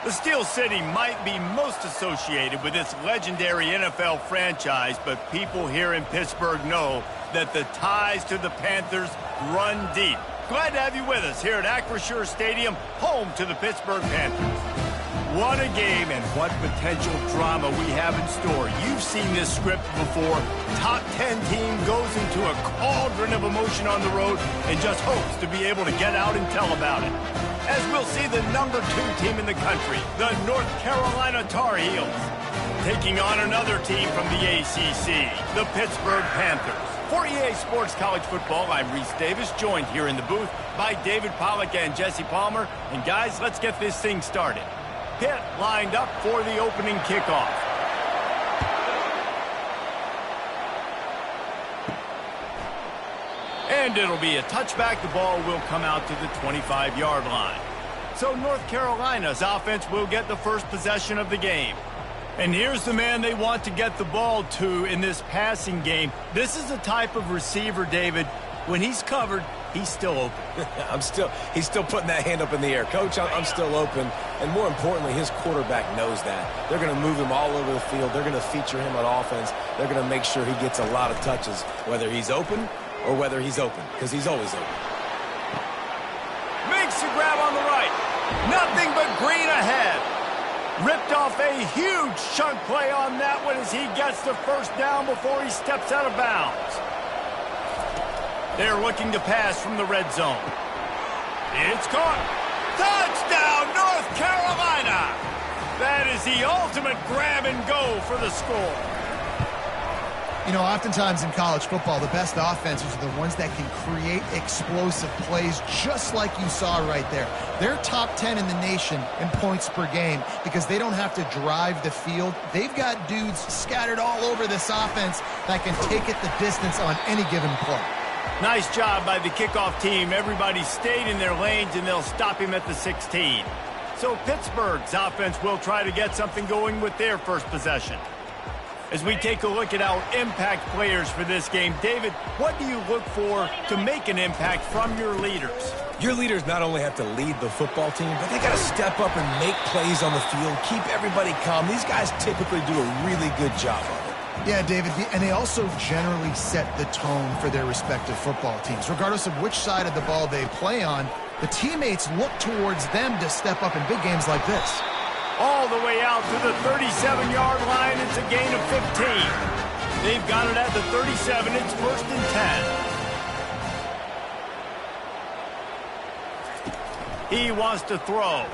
The Steel City might be most associated with this legendary NFL franchise, but people here in Pittsburgh know that the ties to the Panthers run deep. Glad to have you with us here at Acrisure Stadium, home to the Pittsburgh Panthers. What a game and what potential drama we have in store. You've seen this script before. Top 10 team goes into a cauldron of emotion on the road and just hopes to be able to get out and tell about it. As we'll see the number 2 team in the country, the North Carolina Tar Heels, taking on another team from the ACC, the Pittsburgh Panthers. For EA Sports College Football, I'm Reese Davis, joined here in the booth by David Pollack and Jesse Palmer. And guys, let's get this thing started. Pitt lined up for the opening kickoff. And it'll be a touchback. The ball will come out to the 25-yard line. So North Carolina's offense will get the first possession of the game. And here's the man they want to get the ball to in this passing game. This is the type of receiver, David, when he's covered, he's still open. He's still putting that hand up in the air. Coach, I'm still open. And more importantly, his quarterback knows that. They're going to move him all over the field. They're going to feature him on offense. They're going to make sure he gets a lot of touches, whether he's open or whether he's open, because he's always open. Makes the grab on the right. Nothing but green ahead. Ripped off a huge chunk play on that one as he gets the first down before he steps out of bounds. They're looking to pass from the red zone. It's caught. Touchdown, North Carolina! That is the ultimate grab and go for the score. You know, oftentimes in college football, the best offenses are the ones that can create explosive plays just like you saw right there. They're top 10 in the nation in points per game because they don't have to drive the field. They've got dudes scattered all over this offense that can take it the distance on any given play. Nice job by the kickoff team. Everybody stayed in their lanes, and they'll stop him at the 16. So Pittsburgh's offense will try to get something going with their first possession. As we take a look at our impact players for this game, David, what do you look for to make an impact from your leaders? Your leaders not only have to lead the football team, but they got to step up and make plays on the field, keep everybody calm. These guys typically do a really good job of it. Yeah, David, and they also generally set the tone for their respective football teams. Regardless of which side of the ball they play on, the teammates look towards them to step up in big games like this. All the way out to the 37-yard line. It's a gain of 15. They've got it at the 37. It's 1st and 10. He wants to throw.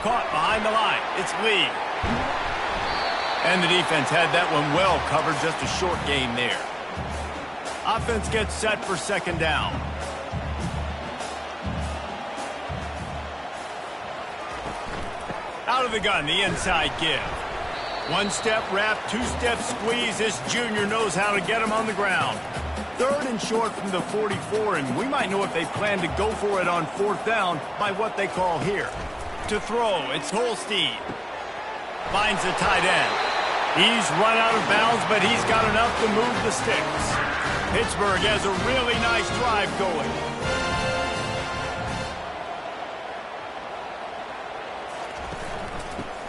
Caught behind the line. It's Lee. And the defense had that one well covered. Just a short gain there. Offense gets set for 2nd down. Out of the gun, the inside give. 1-step wrap, 2-step squeeze. This junior knows how to get him on the ground. 3rd and short from the 44, and we might know if they plan to go for it on 4th down by what they call here. To throw, it's Holstein. Finds the tight end. He's run out of bounds, but he's got enough to move the sticks. Pittsburgh has a really nice drive going.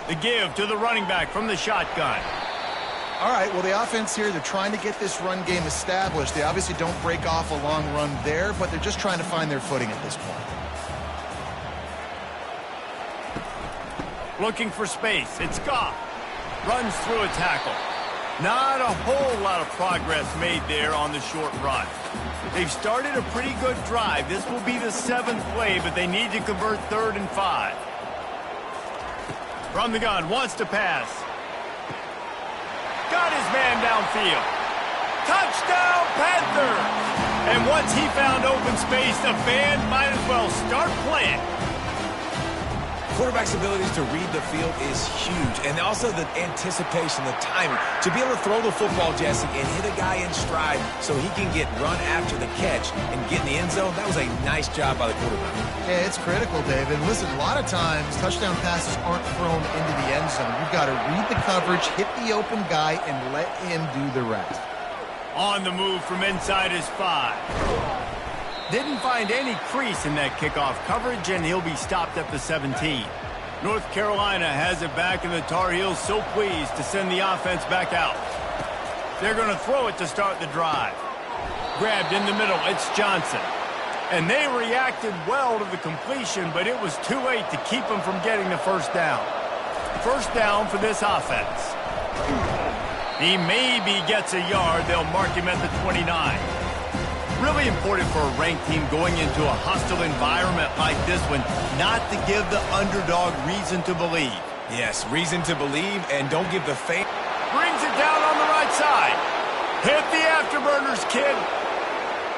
The give to the running back from the shotgun. All right, well, the offense here, they're trying to get this run game established. They obviously don't break off a long run there, but they're just trying to find their footing at this point. Looking for space. It's Goff. Runs through a tackle. Not a whole lot of progress made there on the short run. They've started a pretty good drive. This will be the 7th play, but they need to convert 3rd and 5. From the gun, wants to pass. Got his man downfield. Touchdown, Panthers! And once he found open space, the band might as well start playing. Quarterback's abilities to read the field is huge, and also the anticipation, the timing. To be able to throw the football, Jesse, and hit a guy in stride so he can get run after the catch and get in the end zone, that was a nice job by the quarterback. Yeah, it's critical, David. Listen, a lot of times, touchdown passes aren't thrown into the end zone. You've got to read the coverage, hit the open guy, and let him do the rest. On the move from inside his 5. Didn't find any crease in that kickoff coverage, and he'll be stopped at the 17. North Carolina has it back, and the Tar Heels so pleased to send the offense back out. They're going to throw it to start the drive. Grabbed in the middle, it's Johnson. And they reacted well to the completion, but it was too late to keep them from getting the first down. First down for this offense. He maybe gets a yard. They'll mark him at the 29. Really important for a ranked team going into a hostile environment like this one not to give the underdog reason to believe. Yes, reason to believe, and don't give the fan. Brings it down on the right side. Hit the afterburners, kid.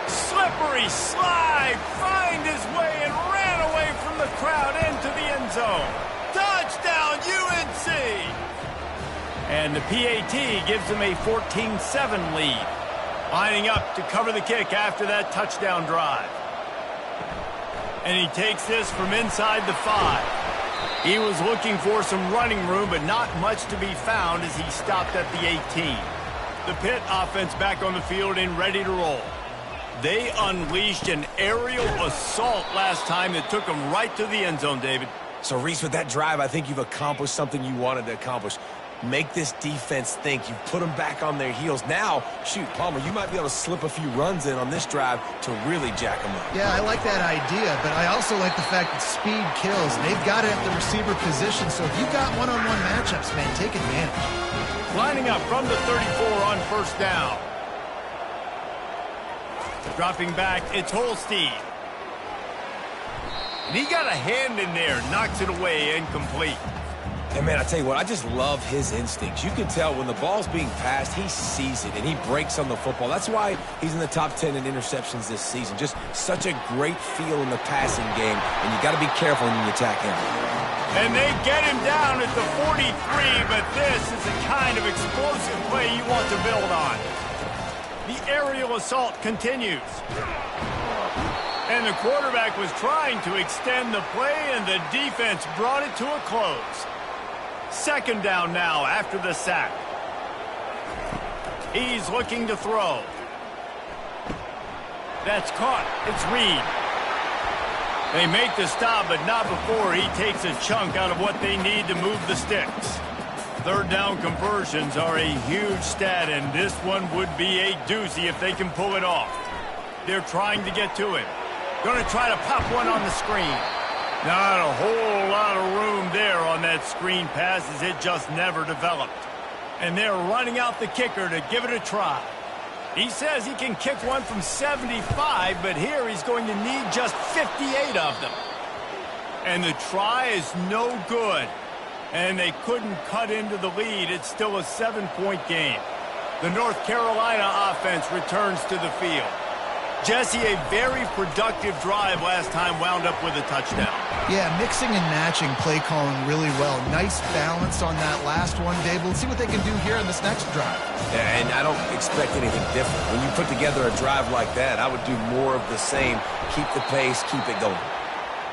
Slippery slide. Find his way and ran away from the crowd into the end zone. Touchdown, UNC! And the PAT gives them a 14-7 lead. Lining up to cover the kick after that touchdown drive. And he takes this from inside the 5. He was looking for some running room, but not much to be found as he stopped at the 18. The Pitt offense back on the field and ready to roll. They unleashed an aerial assault last time that took them right to the end zone, David. So, Reese, with that drive, I think you've accomplished something you wanted to accomplish. Make this defense think. You've put them back on their heels. Now, shoot, Palmer, you might be able to slip a few runs in on this drive to really jack them up. Yeah, I like that idea, but I also like the fact that speed kills. They've got it at the receiver position, so if you've got one-on-one matchups, man, take advantage. Lining up from the 34 on first down. Dropping back, it's Holstein. And he got a hand in there, knocks it away, incomplete. And, man, I tell you what, I just love his instincts. You can tell when the ball's being passed, he sees it, and he breaks on the football. That's why he's in the top 10 in interceptions this season. Just such a great feel in the passing game, and you got to be careful when you attack him. And they get him down at the 43, but this is the kind of explosive play you want to build on. The aerial assault continues. And the quarterback was trying to extend the play, and the defense brought it to a close. Second down now after the sack. He's looking to throw. That's caught. It's Reed. They make the stop, but not before he takes a chunk out of what they need to move the sticks. Third down conversions are a huge stat, and this one would be a doozy if they can pull it off. They're trying to get to him. Going to try to pop one on the screen. Not a whole lot of room there on that screen pass as it just never developed. And they're running out the kicker to give it a try. He says he can kick one from 75, but here he's going to need just 58 of them. And the try is no good. And they couldn't cut into the lead. It's still a 7-point game. The North Carolina offense returns to the field. Jesse, a very productive drive last time wound up with a touchdown. Yeah, mixing and matching play calling really well. Nice balance on that last one, Dave. Let's see what they can do here in this next drive. Yeah, and I don't expect anything different. When you put together a drive like that, I would do more of the same. Keep the pace, keep it going.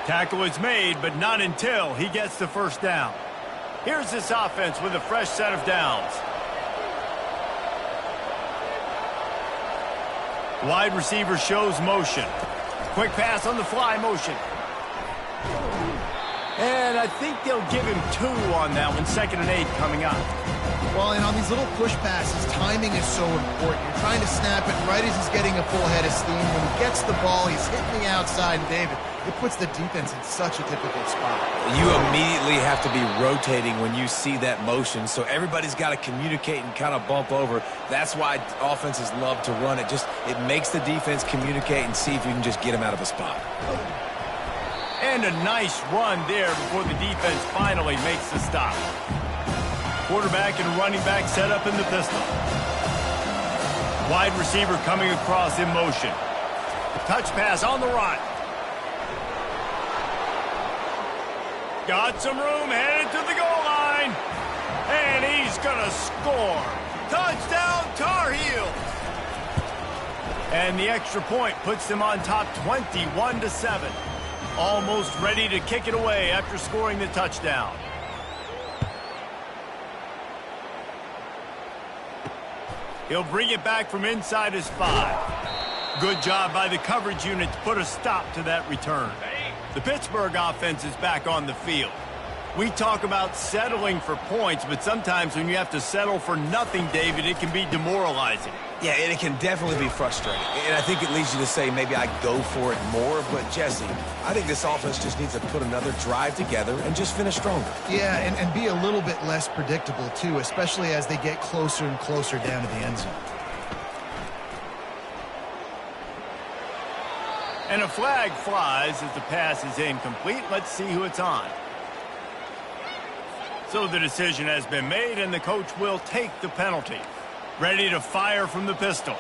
Tackle is made, but not until he gets the first down. Here's this offense with a fresh set of downs. Wide receiver shows motion. Quick pass on the fly motion. And I think they'll give him 2 on that one. 2nd and 8 coming up. Well, and on these little push passes, timing is so important. You're trying to snap it right as he's getting a full head of steam. When he gets the ball, he's hitting the outside. And David, it puts the defense in such a difficult spot. You immediately have to be rotating when you see that motion, so everybody's got to communicate and kind of bump over. That's why offenses love to run it. It makes the defense communicate and see if you can just get them out of a spot. And a nice run there before the defense finally makes the stop. Quarterback and running back set up in the pistol. Wide receiver coming across in motion. Touch pass on the run. Got some room, headed to the goal line. And he's going to score. Touchdown, Tar Heels. And the extra point puts them on top 21-7. Almost ready to kick it away after scoring the touchdown. He'll bring it back from inside his 5. Good job by the coverage unit to put a stop to that return. The Pittsburgh offense is back on the field. We talk about settling for points, but sometimes when you have to settle for nothing, David, it can be demoralizing. Yeah, and it can definitely be frustrating. And I think it leads you to say maybe I go for it more. But, Jesse, I think this offense just needs to put another drive together and just finish stronger. Yeah, and be a little bit less predictable, too, especially as they get closer and closer down to the end zone. And a flag flies as the pass is incomplete. Let's see who it's on. So the decision has been made, and the coach will take the penalty. Ready to fire from the pistol.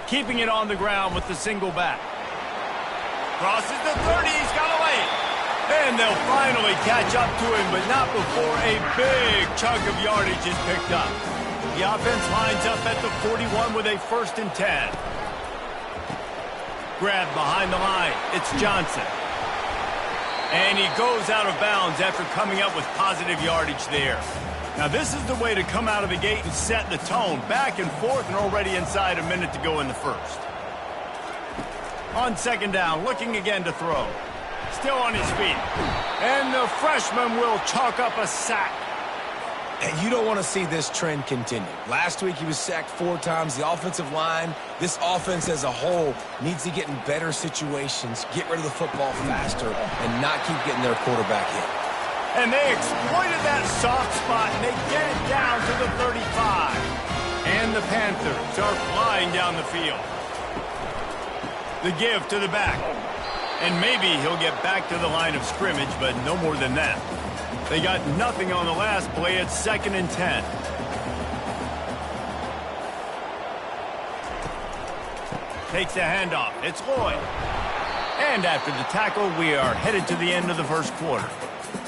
Keeping it on the ground with the single back. Crosses the 30, he's got away. And they'll finally catch up to him, but not before a big chunk of yardage is picked up. The offense lines up at the 41 with a 1st and 10. Grabbed behind the line, it's Johnson. And he goes out of bounds after coming up with positive yardage there. Now this is the way to come out of the gate and set the tone. Back and forth and already inside a minute to go in the first. On 2nd down, looking again to throw. Still on his feet. And the freshman will chalk up a sack. And you don't want to see this trend continue. Last week he was sacked 4 times. The offensive line, this offense as a whole, needs to get in better situations, get rid of the football faster, and not keep getting their quarterback hit. And they exploited that soft spot, and they get it down to the 35. And the Panthers are flying down the field. The give to the back. And maybe he'll get back to the line of scrimmage, but no more than that. They got nothing on the last play. It's 2nd and 10. Takes the handoff. It's Lloyd. And after the tackle, we are headed to the end of the first quarter.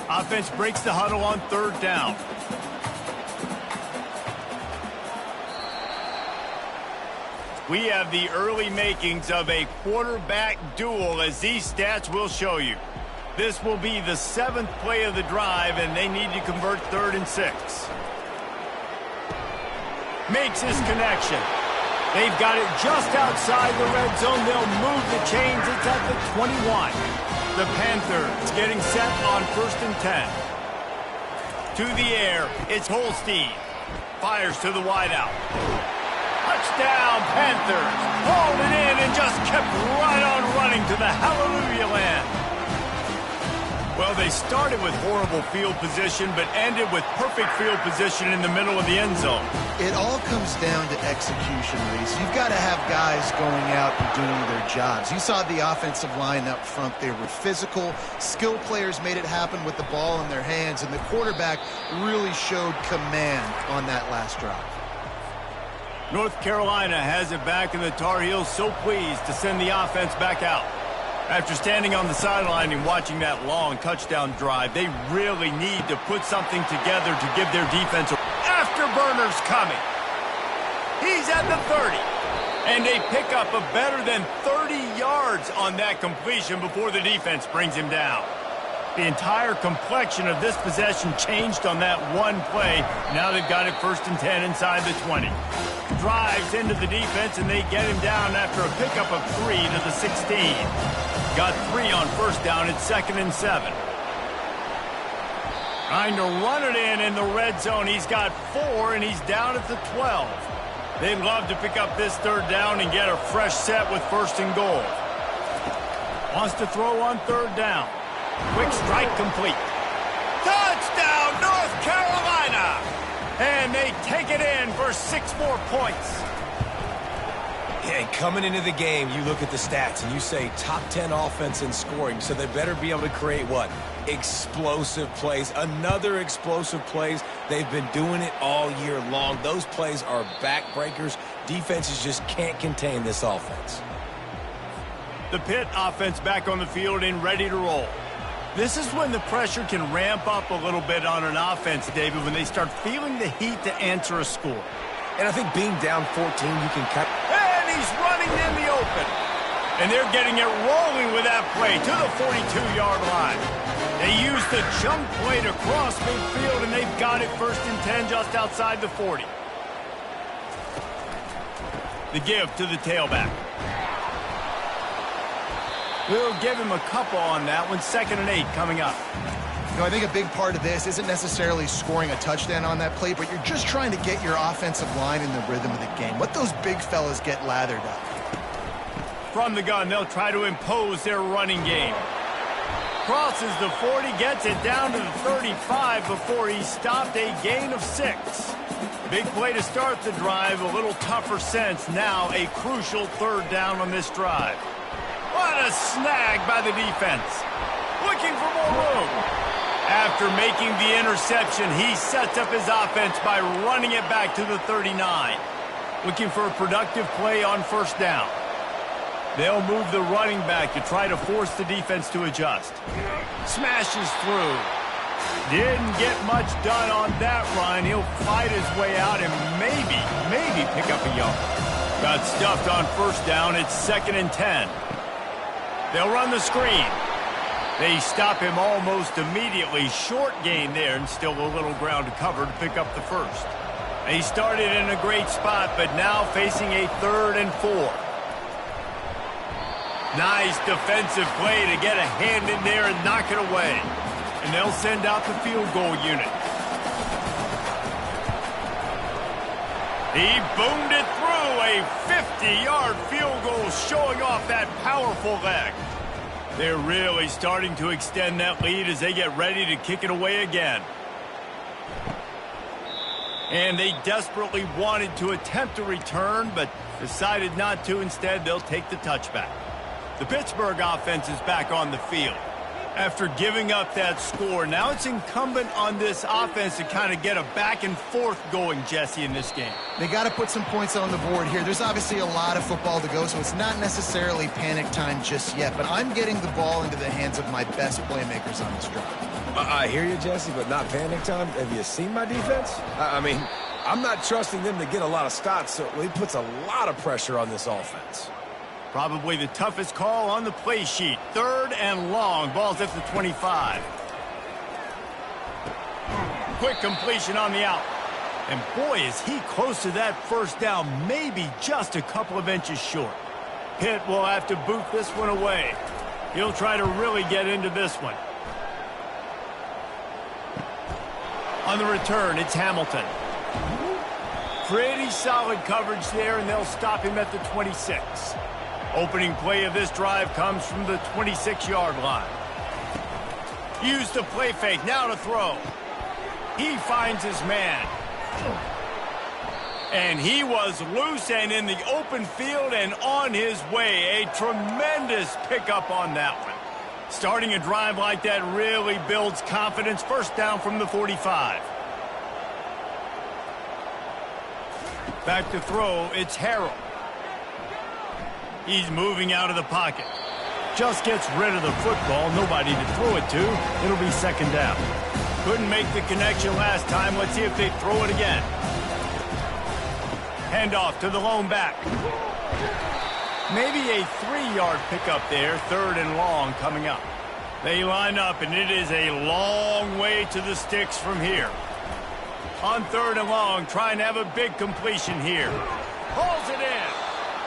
Offense breaks the huddle on 3rd down. We have the early makings of a quarterback duel, as these stats will show you. This will be the 7th play of the drive, and they need to convert 3rd and 6. Makes his connection. They've got it just outside the red zone. They'll move the chains. It's at the 21. The Panthers getting set on 1st and 10. To the air, it's Holstein. Fires to the wideout. Touchdown, Panthers. Hauled it in and just kept right on running to the hallelujah land. Well, they started with horrible field position, but ended with perfect field position in the middle of the end zone. It all comes down to execution, Reese. You've got to have guys going out and doing their jobs. You saw the offensive line up front. They were physical. Skilled players made it happen with the ball in their hands, and the quarterback really showed command on that last drive. North Carolina has it back, and the Tar Heels so pleased to send the offense back out. After standing on the sideline and watching that long touchdown drive, they really need to put something together to give their defense a... Afterburners coming. He's at the 30. And they pick up a better than 30 yards on that completion before the defense brings him down. The entire complexion of this possession changed on that one play. Now they've got it 1st and 10 inside the 20. Drives into the defense, and they get him down after a pickup of 3 to the 16. Got 3 on 1st down. It's 2nd and 7. Trying to run it in the red zone. He's got 4, and he's down at the 12. They'd love to pick up this 3rd down and get a fresh set with 1st and goal. Wants to throw on 3rd down. Quick strike complete. Touchdown, North Carolina! And they take it in for 6 more points. And coming into the game, you look at the stats and you say top 10 offense in scoring, so they better be able to create what? Explosive plays. Another explosive plays. They've been doing it all year long. Those plays are backbreakers. Defenses just can't contain this offense. The Pitt offense back on the field and ready to roll. This is when the pressure can ramp up a little bit on an offense, David, when they start feeling the heat to answer a score. And I think being down 14, you can cut. And he's running in the open. And they're getting it rolling with that play to the 42-yard line. They use the jump play to cross midfield, and they've got it 1st and 10 just outside the 40. The give to the tailback. We'll give him a couple on that one. 2nd and 8 coming up. You know, I think a big part of this isn't necessarily scoring a touchdown on that play, but you're just trying to get your offensive line in the rhythm of the game. Let those big fellas get lathered up. From the gun, they'll try to impose their running game. Crosses the 40, gets it down to the 35 before he stopped, a gain of 6. Big play to start the drive, a little tougher since. Now a crucial 3rd down on this drive. What a snag by the defense. Looking for more room. After making the interception, he sets up his offense by running it back to the 39. Looking for a productive play on 1st down. They'll move the running back to try to force the defense to adjust. Smashes through. Didn't get much done on that run. He'll fight his way out and maybe pick up a yard. Got stuffed on 1st down. It's 2nd and 10. They'll run the screen. They stop him almost immediately. Short gain there and still a little ground to cover to pick up the 1st. He started in a great spot, but now facing a 3rd and 4. Nice defensive play to get a hand in there and knock it away. And they'll send out the field goal unit. He boomed it through, a 50-yard field goal showing off that powerful leg. They're really starting to extend that lead as they get ready to kick it away again. And they desperately wanted to attempt a return, but decided not to. Instead, they'll take the touchback. The Pittsburgh offense is back on the field. After giving up that score, now it's incumbent on this offense to kind of get a back and forth going, Jesse, in this game. They got to put some points on the board here. There's obviously a lot of football to go, so it's not necessarily panic time just yet, but I'm getting the ball into the hands of my best playmakers on this drive. I hear you, Jesse, but not panic time. Have you seen my defense? I mean, I'm not trusting them to get a lot of stops, so it puts a lot of pressure on this offense. Probably the toughest call on the play sheet. 3rd and long. Ball's at the 25. Quick completion on the out. And boy, is he close to that 1st down. Maybe just a couple of inches short. Pitt will have to boot this one away. He'll try to really get into this one. On the return, it's Hamilton. Pretty solid coverage there, and they'll stop him at the 26. Opening play of this drive comes from the 26-yard line. Use the play fake, now to throw. He finds his man. And he was loose and in the open field and on his way. A tremendous pickup on that one. Starting a drive like that really builds confidence. 1st down from the 45. Back to throw, it's Harrell. He's moving out of the pocket. Just gets rid of the football. Nobody to throw it to. It'll be 2nd down. Couldn't make the connection last time. Let's see if they throw it again. Handoff to the lone back. Maybe a 3-yard pickup there. 3rd and long coming up. They line up, and it is a long way to the sticks from here. On 3rd and long, trying to have a big completion here. Pulls it in.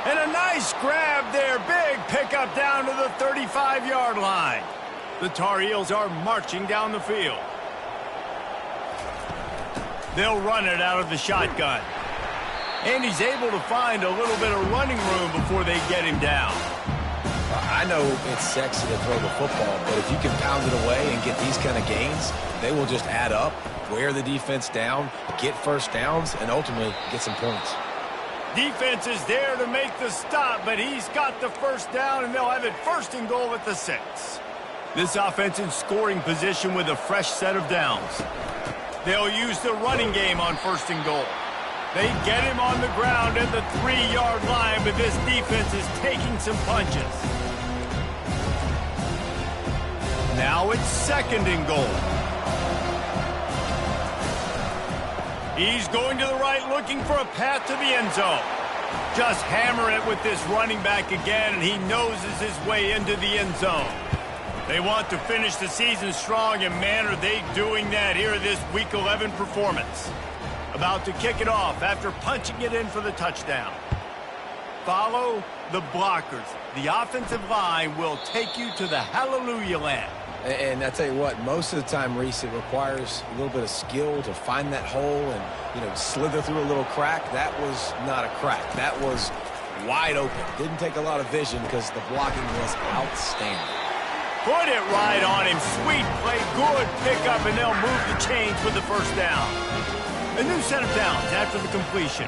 And a nice grab there. Big pickup down to the 35-yard line. The Tar Heels are marching down the field. They'll run it out of the shotgun. And he's able to find a little bit of running room before they get him down. I know it's sexy to throw the football, but if you can pound it away and get these kind of gains, they will just add up, wear the defense down, get 1st downs, and ultimately get some points. Defense is there to make the stop, but he's got the 1st down, and they'll have it 1st and goal at the 6. This offense in scoring position with a fresh set of downs. They'll use the running game on 1st and goal. They get him on the ground at the 3-yard line, but this defense is taking some punches. Now it's 2nd and goal. He's going to the right, looking for a path to the end zone. Just hammer it with this running back again, and he noses his way into the end zone. They want to finish the season strong, and man, are they doing that here in this Week 11 performance. About to kick it off after punching it in for the touchdown. Follow the blockers, the offensive line will take you to the hallelujah land. And I tell you what, most of the time, Reese, it requires a little bit of skill to find that hole and, slither through a little crack. That was not a crack. That was wide open. Didn't take a lot of vision because the blocking was outstanding. Put it right on him. Sweet play, good pickup, and they'll move the chains with the first down. A new set of downs after the completion.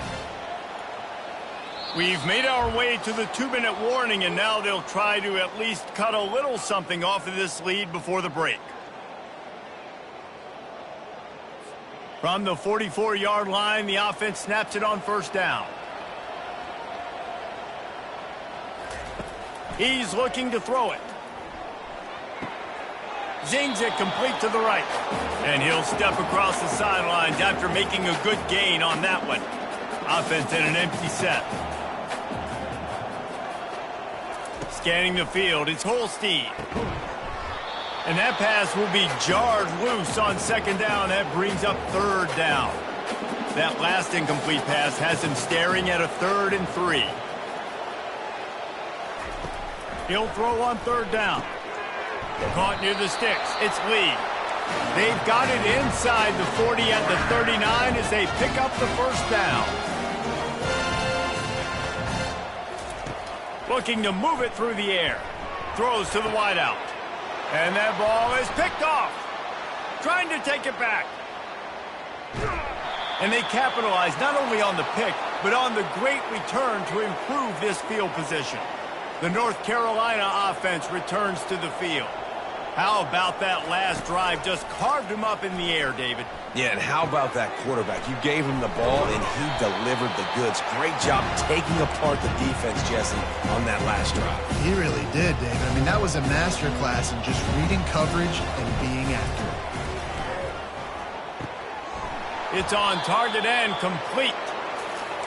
We've made our way to the 2-minute warning, and now they'll try to at least cut a little something off of this lead before the break. From the 44-yard line, the offense snaps it on first down. He's looking to throw it. Zings it complete to the right. And he'll step across the sidelines after making a good gain on that one. Offense in an empty set. Scanning the field, it's Holstein. And that pass will be jarred loose on second down. That brings up third down. That last incomplete pass has him staring at a 3rd and 3. He'll throw on third down. Caught near the sticks. It's Lee. They've got it inside the 40 at the 39 as they pick up the first down. Looking to move it through the air. Throws to the wideout. And that ball is picked off. Trying to take it back. And they capitalize not only on the pick, but on the great return to improve this field position. The North Carolina offense returns to the field. How about that last drive? Just carved him up in the air, David. Yeah, and how about that quarterback? You gave him the ball, and he delivered the goods. Great job taking apart the defense, Jesse, on that last drive. He really did, David. I mean, that was a masterclass in just reading coverage and being accurate. It's on target and complete.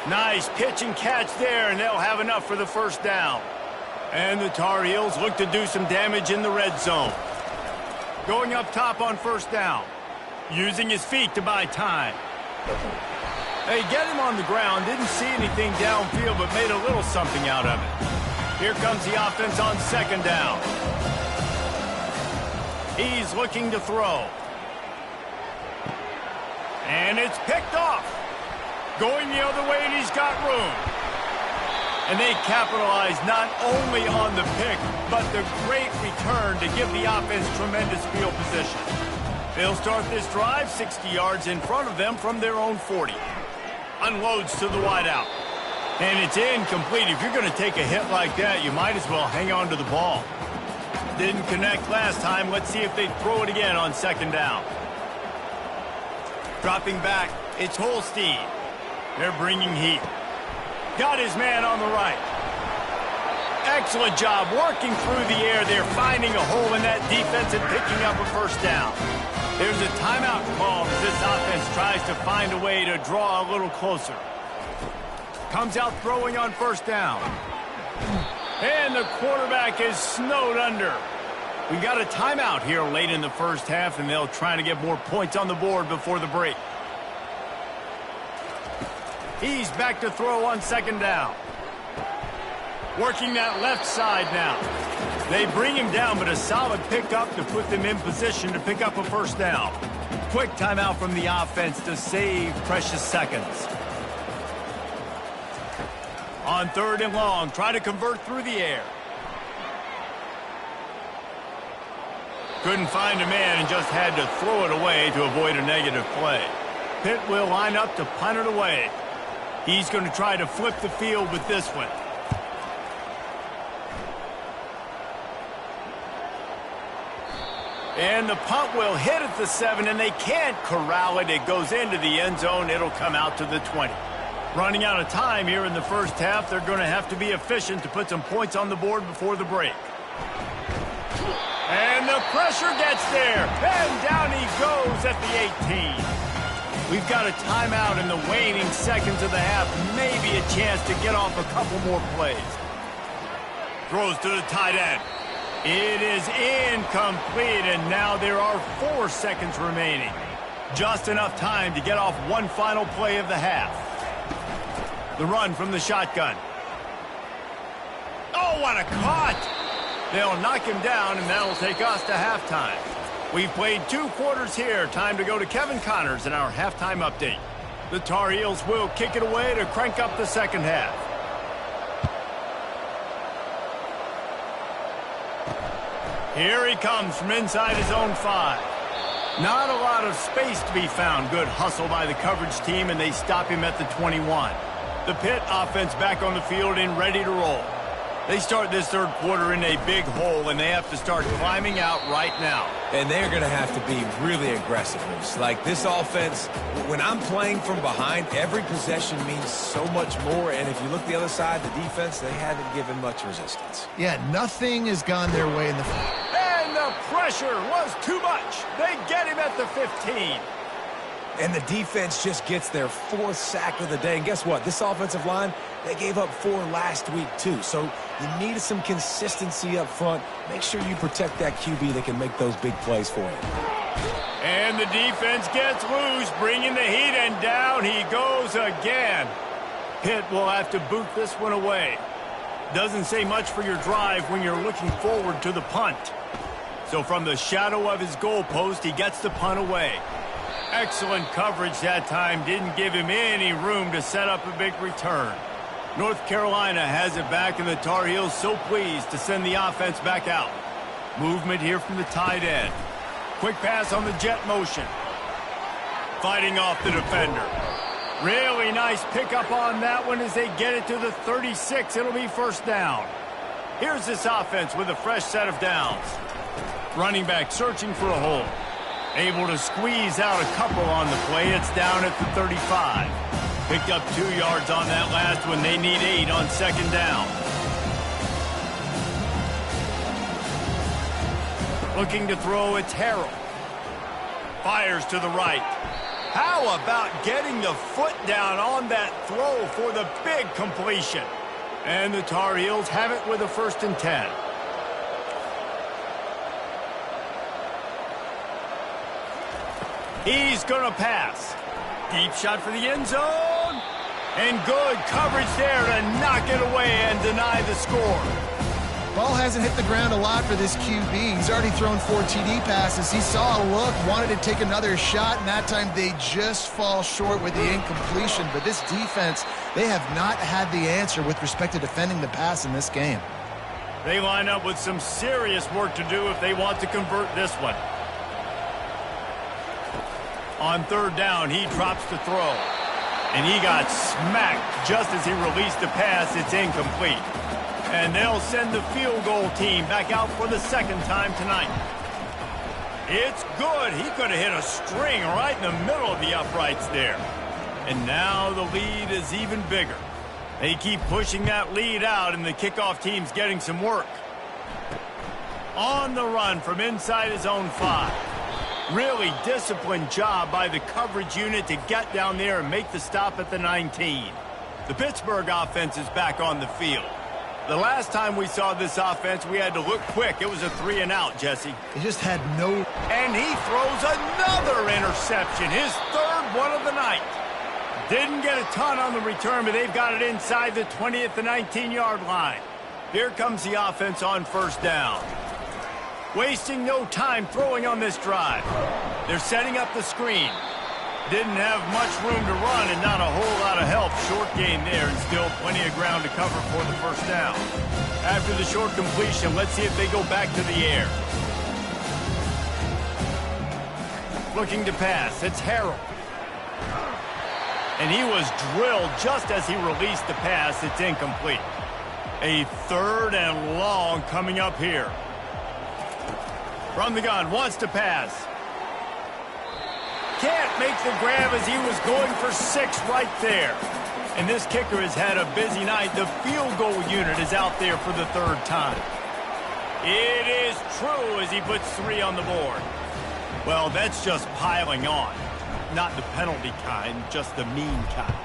Nice pitch and catch there, and they'll have enough for the first down. And the Tar Heels look to do some damage in the red zone. Going up top on first down. Using his feet to buy time. They get him on the ground. Didn't see anything downfield, but made a little something out of it. Here comes the offense on second down. He's looking to throw. And it's picked off. Going the other way, and he's got room. And they capitalize not only on the pick, but the great return to give the offense tremendous field position. They'll start this drive 60 yards in front of them from their own 40. Unloads to the wideout. And it's incomplete. If you're going to take a hit like that, you might as well hang on to the ball. Didn't connect last time. Let's see if they throw it again on second down. Dropping back, it's Holstein. They're bringing heat. Got his man on the right. Excellent job working through the air. They're finding a hole in that defense and picking up a first down. There's a timeout called as this offense tries to find a way to draw a little closer. Comes out throwing on first down. And the quarterback is snowed under. We got a timeout here late in the first half, and they'll try to get more points on the board before the break. He's back to throw on second down. Working that left side now. They bring him down, but a solid pickup to put them in position to pick up a first down. Quick timeout from the offense to save precious seconds. On third and long, try to convert through the air. Couldn't find a man and just had to throw it away to avoid a negative play. Pitt will line up to punt it away. He's going to try to flip the field with this one. And the punt will hit at the 7, and they can't corral it. It goes into the end zone. It'll come out to the 20. Running out of time here in the first half. They're going to have to be efficient to put some points on the board before the break. And the pressure gets there. And down he goes at the 18. We've got a timeout in the waning seconds of the half. Maybe a chance to get off a couple more plays. Throws to the tight end. It is incomplete, and now there are 4 seconds remaining. Just enough time to get off one final play of the half. The run from the shotgun. Oh, what a caught! They'll knock him down, and that'll take us to halftime. We've played 2 quarters here. Time to go to Kevin Connors in our halftime update. The Tar Heels will kick it away to crank up the second half. Here he comes from inside his own 5. Not a lot of space to be found. Good hustle by the coverage team, and they stop him at the 21. The Pitt offense back on the field and ready to roll. They start this third quarter in a big hole, and they have to start climbing out right now. And they're going to have to be really aggressive. Like this offense, when I'm playing from behind, every possession means so much more. And if you look the other side, the defense, they haven't given much resistance. Yeah, nothing has gone their way in the... And the pressure was too much. They get him at the 15. And the defense just gets their 4th sack of the day. And guess what? This offensive line, they gave up 4 last week too. So you need some consistency up front. Make sure you protect that QB that can make those big plays for you. And the defense gets loose, bringing the heat, and down he goes again. Pitt will have to boot this one away. Doesn't say much for your drive when you're looking forward to the punt. So from the shadow of his goalpost, he gets the punt away. Excellent coverage that time. Didn't give him any room to set up a big return. North Carolina has it back, and the Tar Heels so pleased to send the offense back out. Movement here from the tight end. Quick pass on the jet motion. Fighting off the defender. Really nice pickup on that one as they get it to the 36. It'll be first down. Here's this offense with a fresh set of downs. Running back searching for a hole. Able to squeeze out a couple on the play. It's down at the 35. Picked up 2 yards on that last one. They need 8 on second down. Looking to throw, it's Harrell. Fires to the right. How about getting the foot down on that throw for the big completion? And the Tar Heels have it with a 1st and 10. He's going to pass. Deep shot for the end zone. And good coverage there to knock it away and deny the score. Ball hasn't hit the ground a lot for this QB. He's already thrown 4 TD passes. He saw a look, wanted to take another shot, and that time they just fall short with the incompletion. But this defense, they have not had the answer with respect to defending the pass in this game. They line up with some serious work to do if they want to convert this one. On third down, he drops the throw. And he got smacked just as he released the pass. It's incomplete. And they'll send the field goal team back out for the 2nd time tonight. It's good. He could have hit a string right in the middle of the uprights there. And now the lead is even bigger. They keep pushing that lead out, and the kickoff team's getting some work. On the run from inside his own 5. Really disciplined job by the coverage unit to get down there and make the stop at the 19. The Pittsburgh offense is back on the field. The last time we saw this offense, we had to look quick. It was a 3-and-out, Jesse. He just had no... And he throws another interception, his 3rd one of the night. Didn't get a ton on the return, but they've got it inside the 20 at the 19-yard line. Here comes the offense on 1st down. Wasting no time throwing on this drive. They're setting up the screen. Didn't have much room to run and not a whole lot of help. Short gain there and still plenty of ground to cover for the 1st down. After the short completion, let's see if they go back to the air. Looking to pass, it's Harrell. And he was drilled just as he released the pass. It's incomplete. A 3rd and long coming up here. From the gun, wants to pass. Can't make the grab as he was going for 6 right there. And this kicker has had a busy night. The field goal unit is out there for the 3rd time. It is true as he puts 3 on the board. Well, that's just piling on. Not the penalty kind, just the mean kind.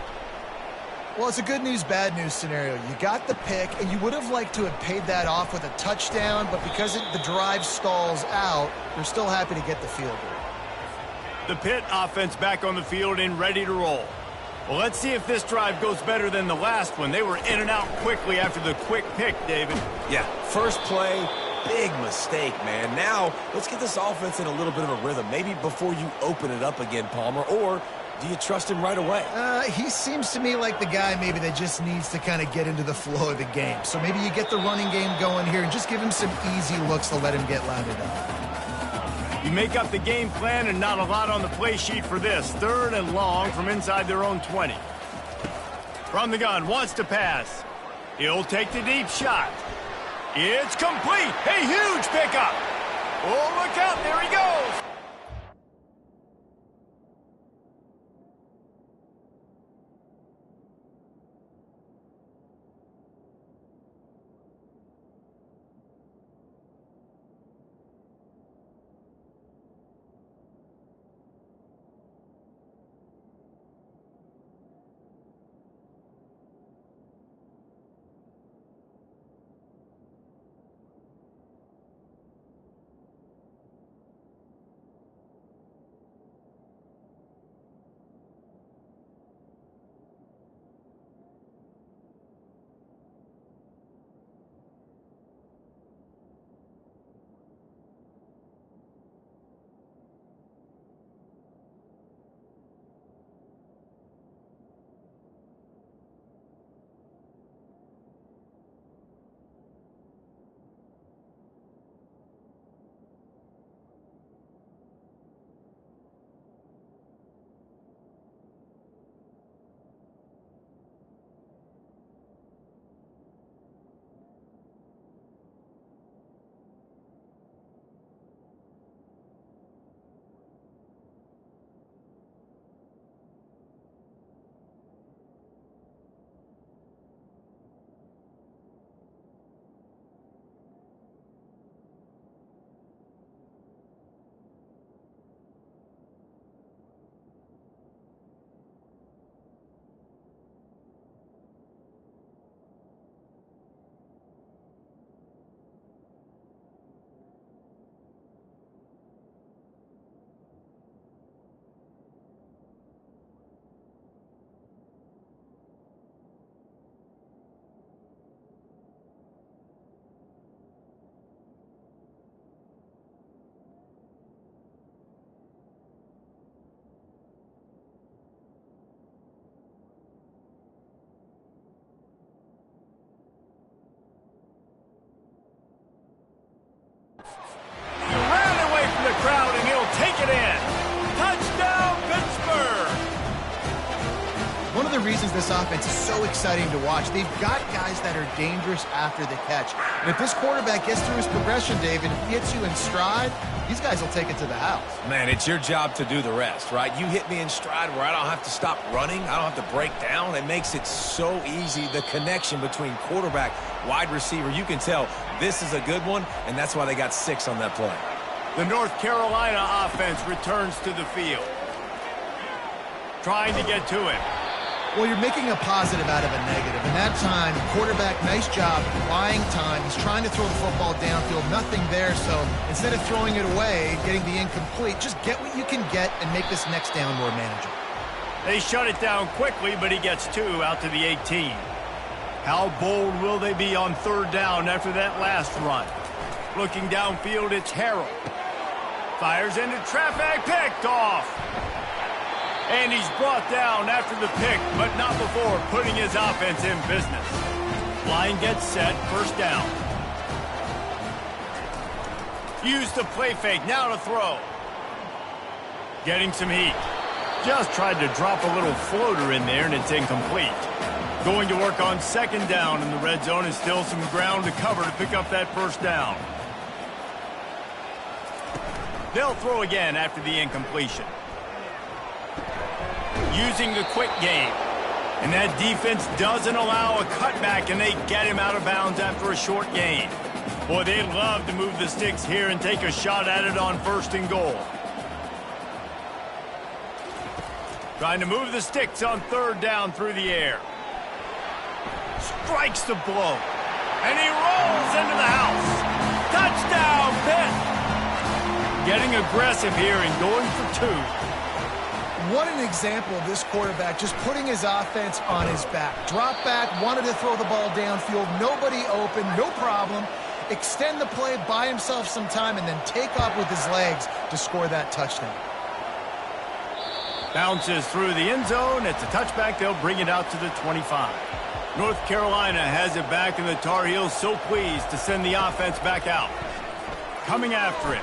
Well, it's a good news, bad news scenario. You got the pick, and you would have liked to have paid that off with a touchdown, but because the drive stalls out, they're still happy to get the field goal. The Pitt offense back on the field and ready to roll. Well, let's see if this drive goes better than the last one. They were in and out quickly after the quick pick, David. Yeah, first play, big mistake, man. Now, let's get this offense in a little bit of a rhythm. Maybe before you open it up again, Palmer, or do you trust him right away? He seems to me like the guy maybe that just needs to kind of get into the flow of the game. So maybe you get the running game going here and just give him some easy looks to let him get lathered up. You make up the game plan and not a lot on the play sheet for this. 3rd and long from inside their own 20. From the gun, wants to pass. He'll take the deep shot. It's complete. A huge pickup. Oh, look out. There he goes. Crowd, and he'll take it in. Touchdown, Pittsburgh! One of the reasons this offense is so exciting to watch, they've got guys that are dangerous after the catch. And if this quarterback gets through his progression, David, if he hits you in stride, these guys will take it to the house. Man, it's your job to do the rest, right? You hit me in stride where I don't have to stop running. I don't have to break down. It makes it so easy, the connection between quarterback, wide receiver. You can tell this is a good one, and that's why they got 6 on that play. The North Carolina offense returns to the field. Trying to get to him. Well, you're making a positive out of a negative. And that time, quarterback, nice job, buying time. He's trying to throw the football downfield. Nothing there, so instead of throwing it away, getting the incomplete, just get what you can get and make this next down more manageable. They shut it down quickly, but he gets 2 out to the 18. How bold will they be on 3rd down after that last run? Looking downfield, it's Harrell. Fires into traffic, picked off. And he's brought down after the pick, but not before putting his offense in business. Line gets set, 1st down. Use the play fake, now to throw. Getting some heat. Just tried to drop a little floater in there, and it's incomplete. Going to work on 2nd down in the red zone, and still some ground to cover to pick up that 1st down. They'll throw again after the incompletion. Using the quick game. And that defense doesn't allow a cutback, and they get him out of bounds after a short gain. Boy, they'd love to move the sticks here and take a shot at it on 1st and goal. Trying to move the sticks on 3rd down through the air. Strikes the blow. And he rolls into the house. Touchdown, Pitt! Getting aggressive here and going for 2. What an example of this quarterback just putting his offense on his back. Drop back, wanted to throw the ball downfield, nobody open, no problem. Extend the play, buy himself some time, and then take off with his legs to score that touchdown. Bounces through the end zone. It's a touchback. They'll bring it out to the 25. North Carolina has it back, and the Tar Heels so pleased to send the offense back out. Coming after it.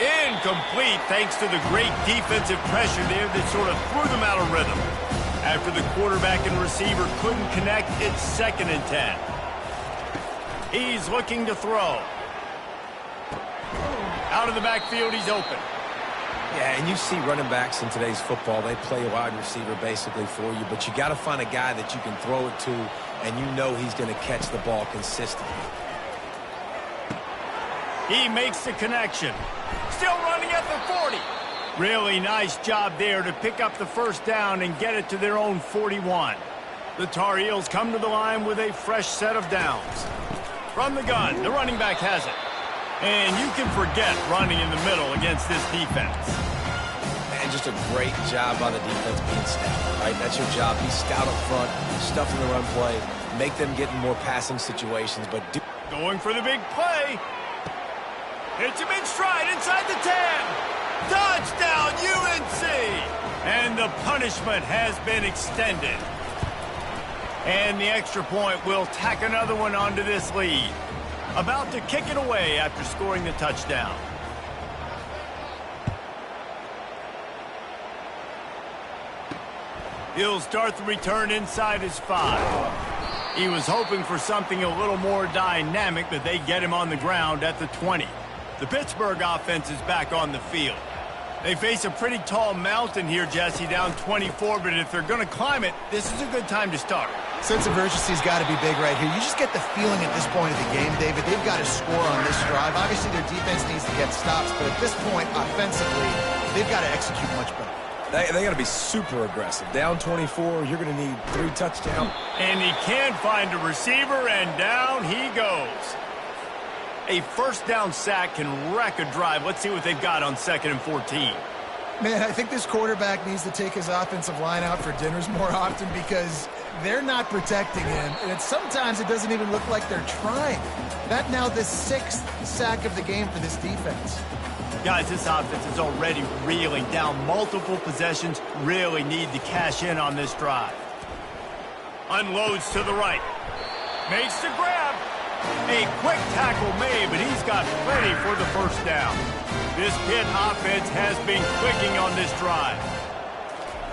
Incomplete thanks to the great defensive pressure there that sort of threw them out of rhythm. After the quarterback and receiver couldn't connect, it's 2nd and 10. He's looking to throw. Out of the backfield, he's open. Yeah, and you see running backs in today's football, they play a wide receiver basically for you, but you got to find a guy that you can throw it to, and you know he's going to catch the ball consistently. He makes the connection. Still running at the 40. Really nice job there to pick up the first down and get it to their own 41. The Tar Heels come to the line with a fresh set of downs. From the gun, the running back has it. And you can forget running in the middle against this defense. And just a great job by the defense being stout, right? That's your job. Be stout up front, stuff in the run play, make them get in more passing situations. But going for the big play. Hits him in stride inside the 10. Touchdown, UNC! And the punishment has been extended. And the extra point will tack another one onto this lead. About to kick it away after scoring the touchdown. He'll start the return inside his 5. He was hoping for something a little more dynamic, but they get him on the ground at the 20. The Pittsburgh offense is back on the field. They face a pretty tall mountain here, Jesse, down 24, but if they're going to climb it, this is a good time to start. Sense of urgency's got to be big right here. You just get the feeling at this point of the game, David, they've got to score on this drive. Obviously, their defense needs to get stops, but at this point, offensively, they've got to execute much better. They got to be super aggressive. Down 24, you're going to need 3 touchdowns. And he can't find a receiver, and down he goes. A first down sack can wreck a drive. Let's see what they've got on 2nd and 14. Man, I think this quarterback needs to take his offensive line out for dinners more often because they're not protecting him. And sometimes it doesn't even look like they're trying. That now the 6th sack of the game for this defense. Guys, this offense is already reeling down multiple possessions. Really need to cash in on this drive. Unloads to the right. Makes the grab. A quick tackle made, but he's got plenty for the first down. This Pitt offense has been clicking on this drive.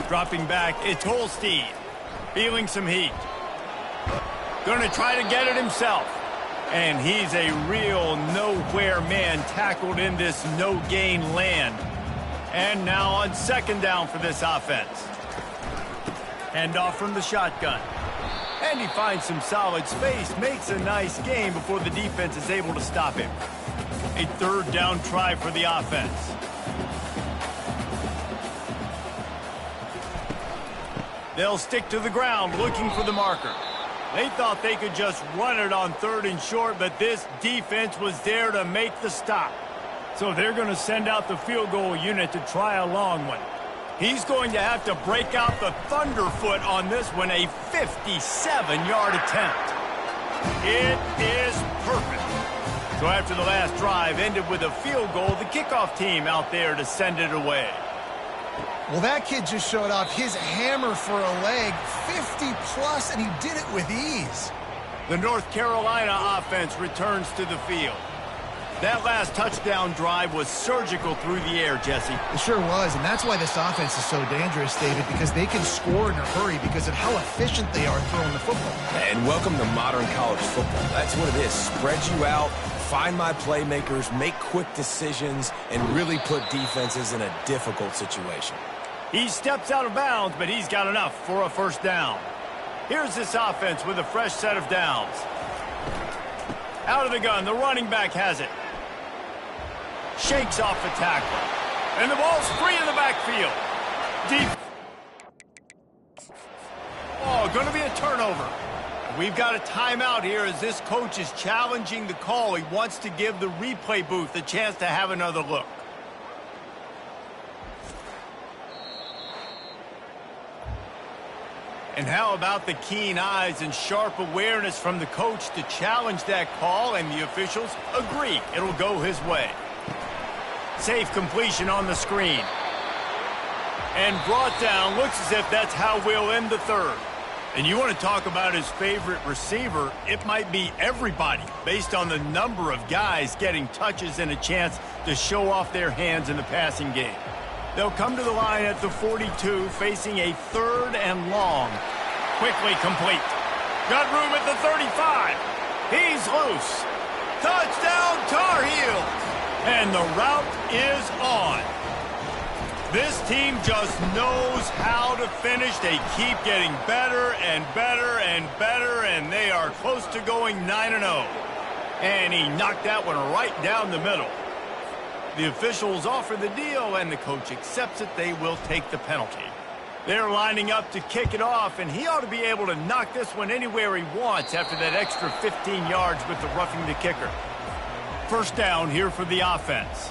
Dropping back, it's Holstein. Feeling some heat. Going to try to get it himself. And he's a real nowhere man, tackled in this no-gain land. And now on 2nd down for this offense. Handoff from the shotgun. And he finds some solid space, makes a nice gain before the defense is able to stop him. A 3rd down try for the offense. They'll stick to the ground looking for the marker. They thought they could just run it on 3rd and short, but this defense was there to make the stop. So they're going to send out the field goal unit to try a long one. He's going to have to break out the thunderfoot on this one, a 57-yard attempt. It is perfect. So after the last drive ended with a field goal, the kickoff team out there to send it away. Well, that kid just showed off his hammer for a leg, 50-plus, and he did it with ease. The North Carolina offense returns to the field. That last touchdown drive was surgical through the air, Jesse. It sure was, and that's why this offense is so dangerous, David, because they can score in a hurry because of how efficient they are throwing the football. And welcome to modern college football. That's what it is. Spread you out, find my playmakers, make quick decisions, and really put defenses in a difficult situation. He steps out of bounds, but he's got enough for a first down. Here's this offense with a fresh set of downs. Out of the gun, the running back has it. Shakes off the tackle. And the ball's free in the backfield. Deep. Oh, going to be a turnover. We've got a timeout here as this coach is challenging the call. He wants to give the replay booth a chance to have another look. And how about the keen eyes and sharp awareness from the coach to challenge that call, and the officials agree it'll go his way. Safe completion on the screen. And brought down. Looks as if that's how we'll end the third. And you want to talk about his favorite receiver, it might be everybody, based on the number of guys getting touches and a chance to show off their hands in the passing game. They'll come to the line at the 42, facing a 3rd and long. Quickly complete. Got room at the 35. He's loose. Touchdown, Tar Heels. And the route is on. This team just knows how to finish. They keep getting better and better and better, and they are close to going 9-0. And he knocked that one right down the middle. The officials offer the deal, and the coach accepts it. They will take the penalty. They're lining up to kick it off, and he ought to be able to knock this one anywhere he wants after that extra 15 yards with the roughing the kicker. First down here for the offense.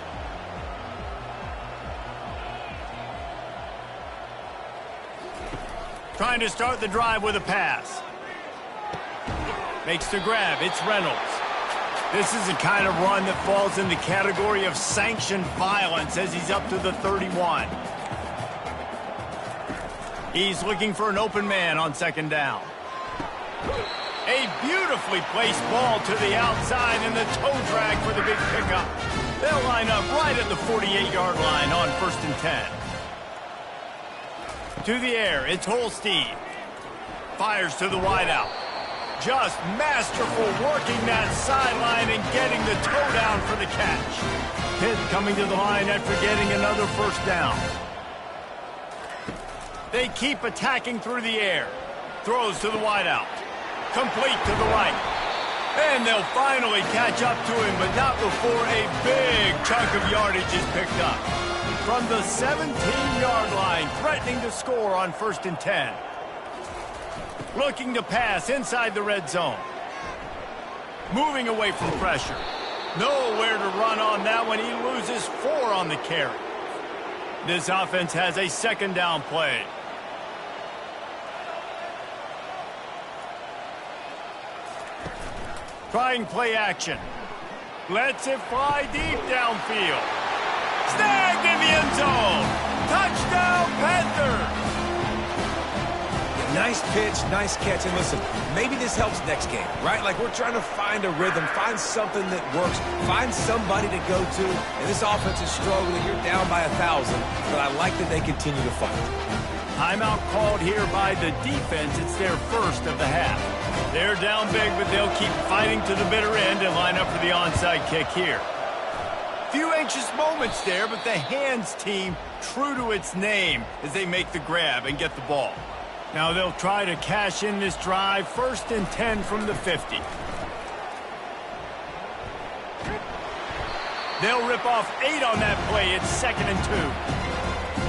Trying to start the drive with a pass. Makes the grab. It's Reynolds. This is the kind of run that falls in the category of sanctioned violence as he's up to the 31. He's looking for an open man on second down. A beautifully placed ball to the outside and the toe drag for the big pickup. They'll line up right at the 48-yard line on 1st and 10. To the air, it's Holstein. Fires to the wideout. Just masterful working that sideline and getting the toe down for the catch. Pitt coming to the line after getting another first down. They keep attacking through the air. Throws to the wideout. Complete to the right. And they'll finally catch up to him, but not before a big chunk of yardage is picked up. From the 17-yard line, threatening to score on 1st and 10. Looking to pass inside the red zone. Moving away from pressure. Nowhere to run on that one. He loses 4 on the carry. This offense has a second down play. Trying play action. Lets it fly deep downfield. Snagged in the end zone. Touchdown, Panthers. Nice pitch, nice catch. And listen, maybe this helps next game, right? Like we're trying to find a rhythm, find something that works, find somebody to go to. And this offense is struggling. You're down by 1,000, but I like that they continue to fight. Timeout called here by the defense. It's their first of the half. They're down big, but they'll keep fighting to the bitter end and line up for the onside kick here. Few anxious moments there, but the hands team true to its name as they make the grab and get the ball. Now they'll try to cash in this drive. 1st and 10 from the 50. They'll rip off 8 on that play. It's 2nd and 2.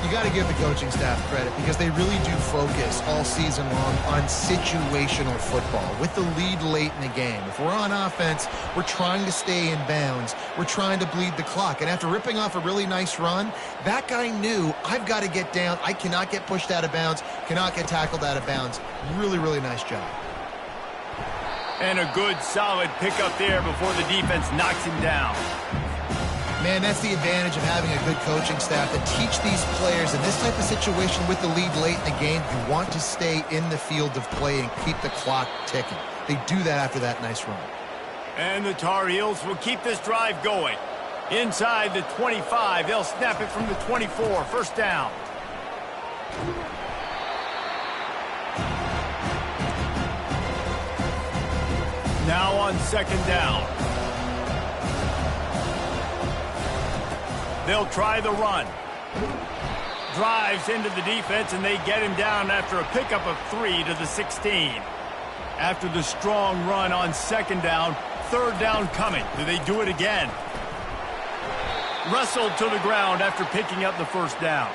You got to give the coaching staff credit because they really do focus all season long on situational football with the lead late in the game. If we're on offense, we're trying to stay in bounds. We're trying to bleed the clock. And after ripping off a really nice run, that guy knew, I've got to get down. I cannot get pushed out of bounds, cannot get tackled out of bounds. Really, really nice job. And a good, solid pickup there before the defense knocks him down. Man, that's the advantage of having a good coaching staff to teach these players in this type of situation with the lead late in the game. You want to stay in the field of play and keep the clock ticking. They do that after that nice run. And the Tar Heels will keep this drive going. Inside the 25, they'll snap it from the 24. First down. Now on second down. They'll try the run. Drives into the defense, and they get him down after a pickup of 3 to the 16. After the strong run on second down, third down coming. Do they do it again? Wrestled to the ground after picking up the first down.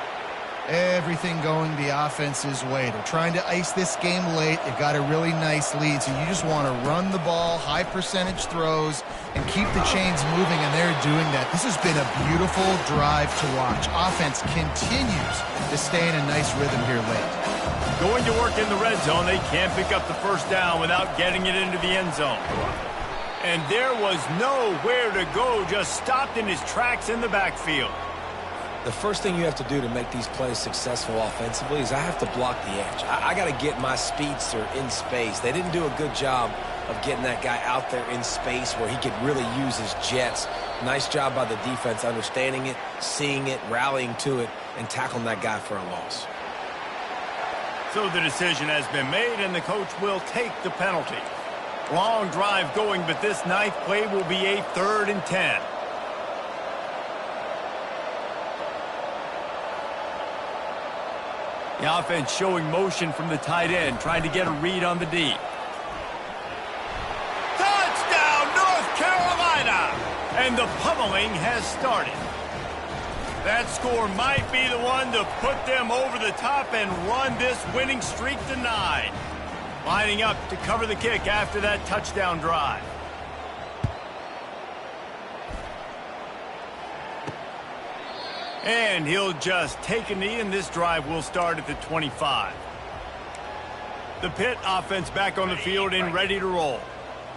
Everything going the offense's way. They're trying to ice this game late. They've got a really nice lead, so you just want to run the ball, high percentage throws, and keep the chains moving, and they're doing that. This has been a beautiful drive to watch. Offense continues to stay in a nice rhythm here late. Going to work in the red zone, they can't pick up the first down without getting it into the end zone. And there was nowhere to go, just stopped in his tracks in the backfield. The first thing you have to do to make these plays successful offensively is I have to block the edge. I got to get my speedster in space. They didn't do a good job of getting that guy out there in space where he could really use his jets. Nice job by the defense understanding it, seeing it, rallying to it, and tackling that guy for a loss. So the decision has been made, and the coach will take the penalty. Long drive going, but this ninth play will be a 3rd and 10. The offense showing motion from the tight end, trying to get a read on the D. Touchdown, North Carolina! And the pummeling has started. That score might be the one to put them over the top and run this winning streak to 9. Lining up to cover the kick after that touchdown drive. And he'll just take a knee, and this drive will start at the 25. The Pitt offense back on the field and ready to roll.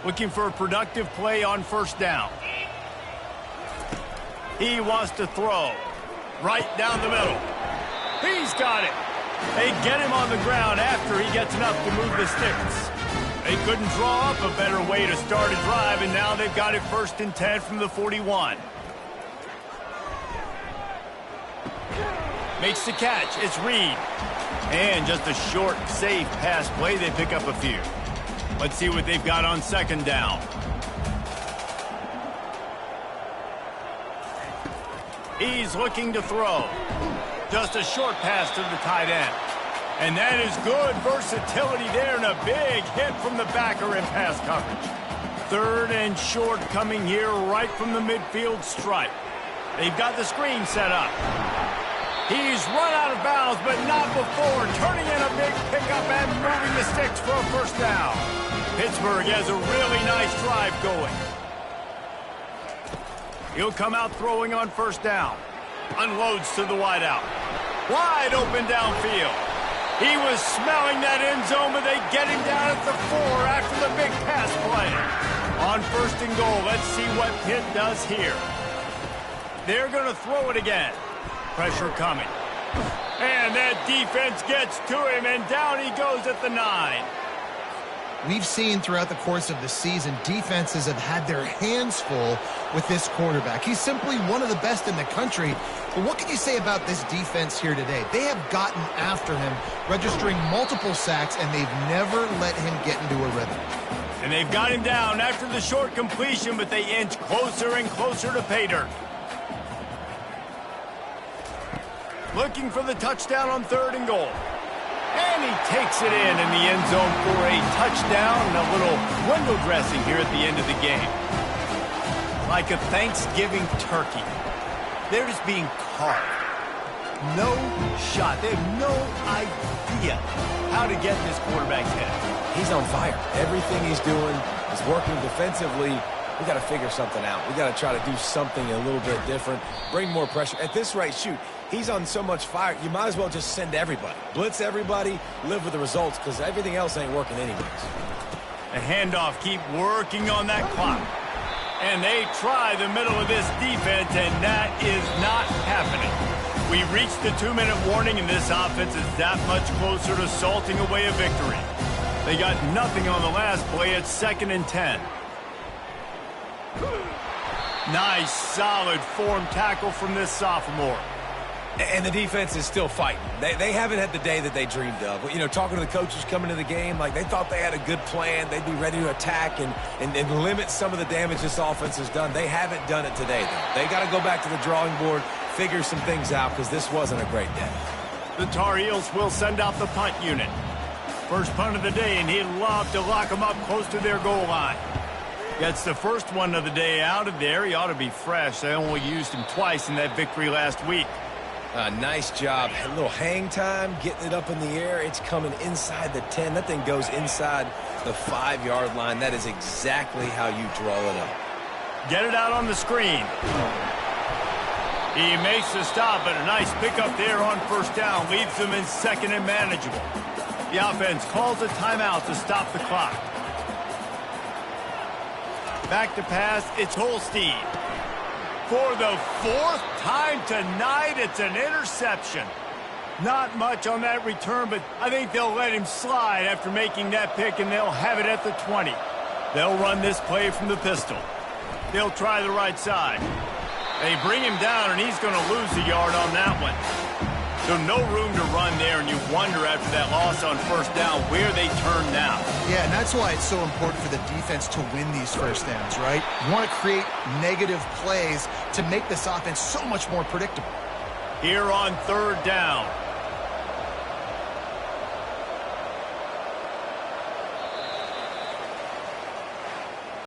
Looking for a productive play on first down. He wants to throw. Right down the middle. He's got it. They get him on the ground after he gets enough to move the sticks. They couldn't draw up a better way to start a drive, and now they've got it 1st and 10 from the 41. Makes the catch. It's Reed. And just a short, safe pass play. They pick up a few. Let's see what they've got on 2nd down. He's looking to throw. Just a short pass to the tight end. And that is good versatility there, and a big hit from the backer in pass coverage. 3rd and short coming here right from the midfield stripe. They've got the screen set up. He's run out of bounds, but not before turning in a big pickup and moving the sticks for a first down. Pittsburgh has a really nice drive going. He'll come out throwing on first down. Unloads to the wideout. Wide open downfield. He was smelling that end zone, but they get him down at the 4 after the big pass play. On 1st and goal, let's see what Pitt does here. They're going to throw it again. Pressure coming. And that defense gets to him, and down he goes at the 9. We've seen throughout the course of the season, defenses have had their hands full with this quarterback. He's simply one of the best in the country. But what can you say about this defense here today? They have gotten after him, registering multiple sacks, and they've never let him get into a rhythm. And they've got him down after the short completion, but they inch closer and closer to pay dirt. Looking for the touchdown on 3rd and goal. And he takes it in the end zone for a touchdown and a little window dressing here at the end of the game. Like a Thanksgiving turkey. They're just being carved. No shot. They have no idea how to get this quarterback's head. He's on fire. Everything he's doing is working defensively. We got to figure something out. We got to try to do something a little bit different. Bring more pressure. At this rate, shoot, he's on so much fire, you might as well just send everybody. Blitz everybody, live with the results, because everything else ain't working anyways. The handoff, keep working on that clock. And they try the middle of this defense, and that is not happening. We reached the 2-minute warning, and this offense is that much closer to salting away a victory. They got nothing on the last play. It's 2nd and 10. Nice, solid form tackle from this sophomore. And the defense is still fighting. They haven't had the day that they dreamed of. You know, talking to the coaches coming to the game, like they thought they had a good plan. They'd be ready to attack and limit some of the damage this offense has done. They haven't done it today, though. They got to go back to the drawing board, figure some things out, because this wasn't a great day. The Tar Heels will send out the punt unit. First punt of the day, and he'd love to lock them up close to their goal line. Gets the first one of the day out of there. He ought to be fresh. They only used him twice in that victory last week. Nice job. A little hang time, getting it up in the air. It's coming inside the 10. That thing goes inside the 5-yard line. That is exactly how you draw it up. Get it out on the screen. He makes the stop, but a nice pickup there on first down leaves them in second and manageable. The offense calls a timeout to stop the clock. Back to pass, it's Holstein. For the fourth time tonight, it's an interception. Not much on that return, but I think they'll let him slide after making that pick, and they'll have it at the 20. They'll run this play from the pistol. They'll try the right side. They bring him down, and he's going to lose a yard on that one. So no room to run there, and you wonder after that loss on first down where they turn now. Yeah, and that's why it's so important for the defense to win these first downs, right? You want to create negative plays to make this offense so much more predictable. Here on third down,